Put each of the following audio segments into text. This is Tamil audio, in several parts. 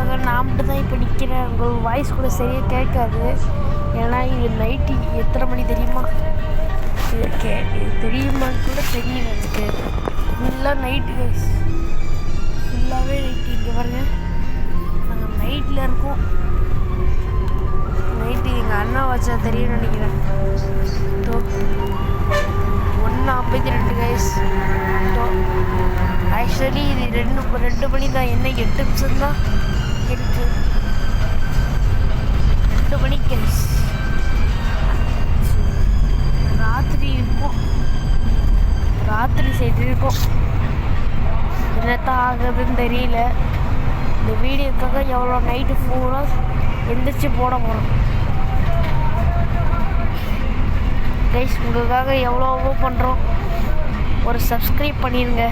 வீடியோக்காக நான் மட்டும் தான் இப்போ நிற்கிறேன். உங்கள் வாய்ஸ் கூட சரியாக கேட்காது. ஏன்னா இது நைட்டு எத்தனை மணி தெரியுமா? இது தெரியுமான்னு கூட தெரியல எனக்கு. ஃபுல்லாக நைட்டு கைஸ், ஃபுல்லாகவே நைட்டு. இங்கே பாருங்கள், நாங்கள் நைட்டில் இருக்கோம். நைட்டு எங்கள் அண்ணா வச்சா தெரியும்னு நினைக்கிறேன். 1:52 கைஸ். ஆக்சுவலி இது 2 மணி தான். என்ன 8 நிமிஷம் தான் இருக்கு. 2 மணி கைஸ். ராத்திரி இருக்கும், ராத்திரி சைடு இருக்கும். என்னத்தான் ஆகுதுன்னு தெரியல. இந்த வீடியோக்காக எவ்வளோ நைட்டு ஃபுல்லாக எந்திரிச்சு போட போகிறோம் கைஸ். உங்களுக்காக எவ்வளோவோ பண்ணுறோம். ஒரு சப்ஸ்கிரைப் பண்ணிடுங்க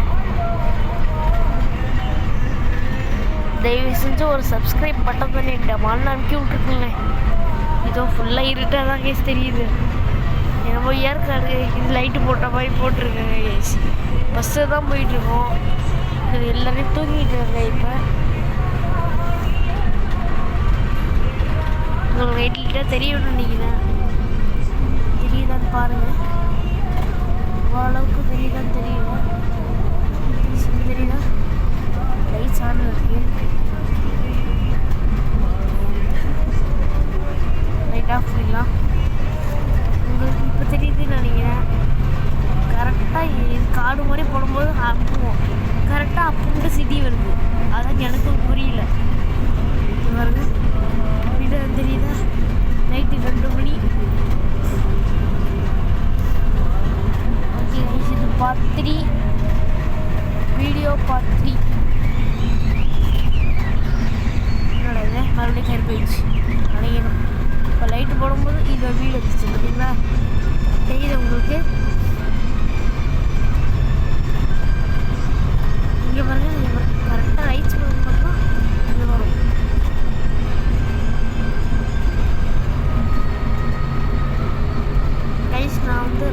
தயவு செஞ்சு. ஒரு சப்ஸ்கிரைப் பட்டன் பண்ணிட்டேன். மண்ணு அனுப்பி விட்டுருக்குங்களேன். இதோ ஃபுல்லாக இருட்டாக தான் கேஸ் தெரியுது. என்னமோ ஏற்காடு இது லைட்டு போட்ட மாதிரி போட்டிருக்கேங்க கேஸ். பஸ்ஸு தான் போயிட்டுருக்கோம். இது எல்லோரையும் தூங்கிட்டு இருக்காங்க. இப்போ உங்களுக்கு நைட்லிட்டாக தெரியும்னு நினைக்கிறேன். தெரியுதான்னு பாருங்கள். ஓரளவுக்கு தெரியுதான்னு தெரியல. தெரியுதா? லைட்ஸ் ஆன் இருக்கு. லைட் ஆஃப் பண்ணிடலாம். உங்களுக்கு இப்போ தெரியுதுன்னு நினைக்கிறேன். கரெக்டாக இது காடு மாதிரி போடும்போது அப்புவோம். கரெக்டாக அப்புண்டு சிட்டி வருது. அதான் எனக்கும் புரியல. இது வருது தெரியுதா? நைட்டு 2 மணி. ஓகே இது பார்ட் 3, வீடியோ பார்ட் 3. என்னோட இது மறுபடியும் கயிறு போயிடுச்சு நினைக்கணும். இப்போ லைட்டு போடும்போது இதை வீடு வந்துச்சு பார்த்தீங்களா? தெரியுது உங்களுக்கு? இங்கே பாருங்கள், கரெக்டாக லைட்ஸ் போடும் பார்த்தோம் இது வரும். நான் வந்து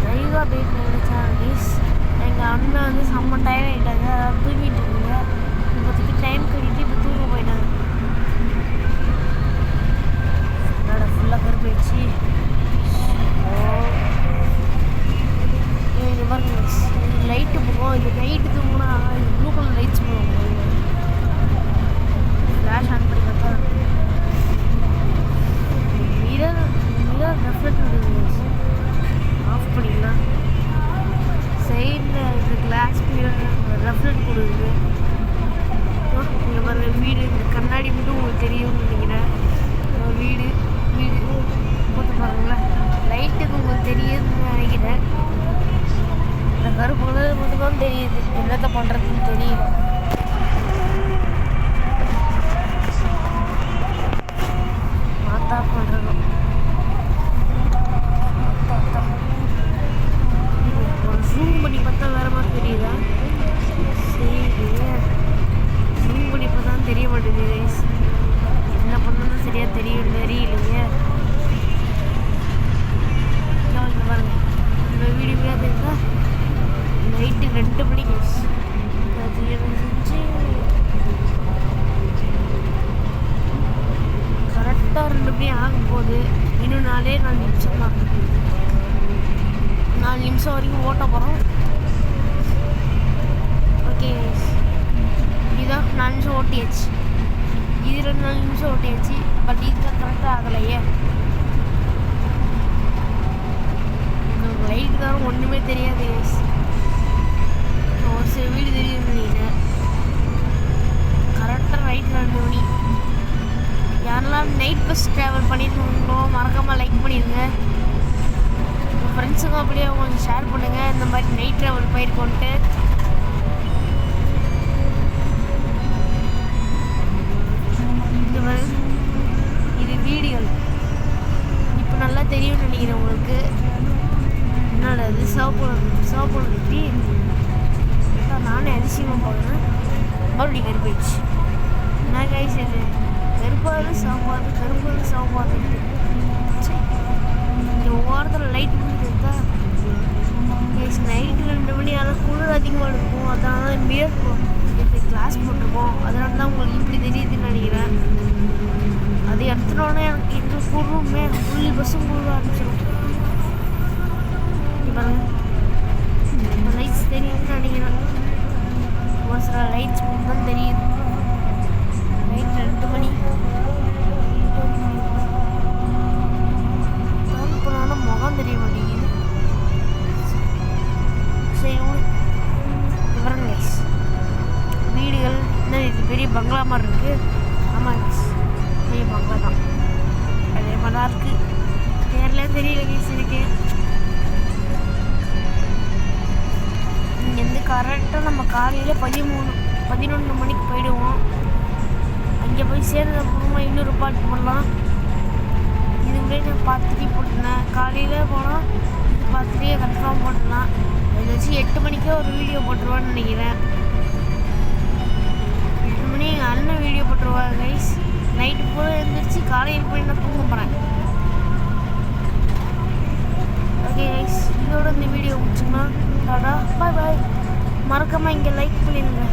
ரயுகா பேட் நினச்சேன் கைஸ். எங்கள் அண்ணன் வந்து செம்ம டைம் ஆகிட்டாங்க. தூங்கிட்டு இருக்காங்க. இப்போதைக்கு டைம் கட்டிட்டு இப்போ தூங்க போயிட்டாங்க. என்னோட ஃபுல்லாக கருப்பாயிடுச்சு. இது பாருங்க லைட்டு போகும். இது நைட்டு தூங்கினா இது ப்ளூ கலர் லைட்ஸ் போகும். ஃப்ளாஷ் ஆன் பண்ணி பார்த்தா மிரர் ரெஃப்ளெக்ட் விடுது. ஆஃப் பண்ணிக்கலாம். சைடில் இந்த கிளாஸ் மிரர் ரெஃப்ளெக்ட் கொடுக்குது. இங்கே பாருங்கள் வீடு. இந்த கண்ணாடி மட்டும் உங்களுக்கு தெரியும்னு நினைக்கிறேன். வீடு போட்டு பாருங்களேன். லைட்டுக்கு உங்களுக்கு தெரியுதுன்னு நினைக்கிறேன். இந்த கருப்பு கலர் மட்டும் தான் தெரியுது. என்னத்தை பண்ணுறதுன்னு தெரியல. மாத்தா பண்ணுறோம். ஜூம் பண்ணி பார்த்தா வேறு மாதிரி தெரியுதா? சரி, ஜூம் பண்ணி பார்த்தா தெரிய மாட்டேங்குது. என்ன பண்ணணும் சரியாக தெரியலையே. இங்கே பாருங்க, இந்த வீடியோவே தெரியுதா? நைட்டு 2 மணி கேஸ். கரெக்டாக 2 மணி ஆகும்போது இன்னும் 4 நிமிஷம் தான். 4 நிமிஷம் வரைக்கும் ஓட்ட போகிறோம். ஓகே, இதான் 4 நிமிஷம் ஓட்டியாச்சு. இது 4 நிமிஷம் ஓட்டியாச்சு. பட் இதுதான் கரெக்டாக ஆகலையே. உங்களுக்கு லைட்டு தான் ஒன்றுமே தெரியாது. ஒரு சில வீடு தெரியும். நீங்கள் கரெக்டாக நைட் 2 மணி. யாரெல்லாம் நைட் பஸ் ட்ராவல் பண்ணியிருக்கீங்களோ மறக்காமல் லைக் பண்ணிடுங்க. ஃப்ரெண்ட்ஸுக்கும் அப்படியே கொஞ்சம் ஷேர் பண்ணுங்கள். இந்த மாதிரி நைட் ட்ராவல் போயிருக்கோன்ட்டு. இது வீடியோ இப்போ நல்லா தெரியும்னு நினைக்கிறேன் உங்களுக்கு. என்னோட இது சவப்பு இப்படி நானே அதிசயமாக போகிறேன். மறுபடியும் கருப்பாயிடுச்சு. என்ன கைஸ் இது? கருப்பாது சவப்பாது. இந்த ஓரத்தில் லைட் முடிஞ்சு கைஸ் நைட்டு 2 மணி ஆனால் குளிர் அதிகமாக இருக்கும். அதனால தான் மிரர் கிளாஸ் போட்டிருக்கோம். அதனால தான் உங்களுக்கு இப்படி தெரியுதுன்னு நினைக்கிறேன். அது எடுத்துனோடனே எனக்கு இந்த குளிருமே ஃபுல் பஸ்ஸும் குளிர ஆரம்பிச்சிடும். பாருங்க லைட்ஸ் தெரியுதுன்னு நினைக்கிறேன். ஒரு சில லைட்ஸ் மட்டும் தெரியுது. நைட் 2 மணி போனாலும் முகம் தெரிய மாட்டேங்குது. சரி விவரம் கைஸ். வீடுகள் என்ன இது பெரிய பங்களா மாதிரி இருக்குது. ஆமாம் கைஸ் பெரிய பங்களா தான். அதே மாதிரி தான் இருக்குது. நேரில் தெரியல கைஸ் எனக்கு. இங்கேருந்து கரெக்டாக நம்ம காலையில் 11 மணிக்கு போயிடுவோம். அங்கே போய் சேர்ந்த அப்புறமா இன்னொரு பாட்டு போடலாம். இதுவே நான் பார்த்துட்டே போட்டிருந்தேன். காலையில் போனால் இது பார்த்துட்டே கன்ஃபார்ம் போட்டுடலாம். ஏதாச்சும் 8 மணிக்கே ஒரு வீடியோ போட்டுருவான்னு நினைக்கிறேன். 8 மணி எங்கள் அண்ணன் வீடியோ போட்டுருவாங்க கைஸ். நைட்டு போல எழுந்திரிச்சு காலையில் போய் நான் தூங்க போகிறேன். ஓகே கைஸ், இதோட இந்த வீடியோ முடிச்சுக்கலாம். டாடா பாய் பாய். மறக்காமல் இங்கே லைக் பண்ணிடுங்க.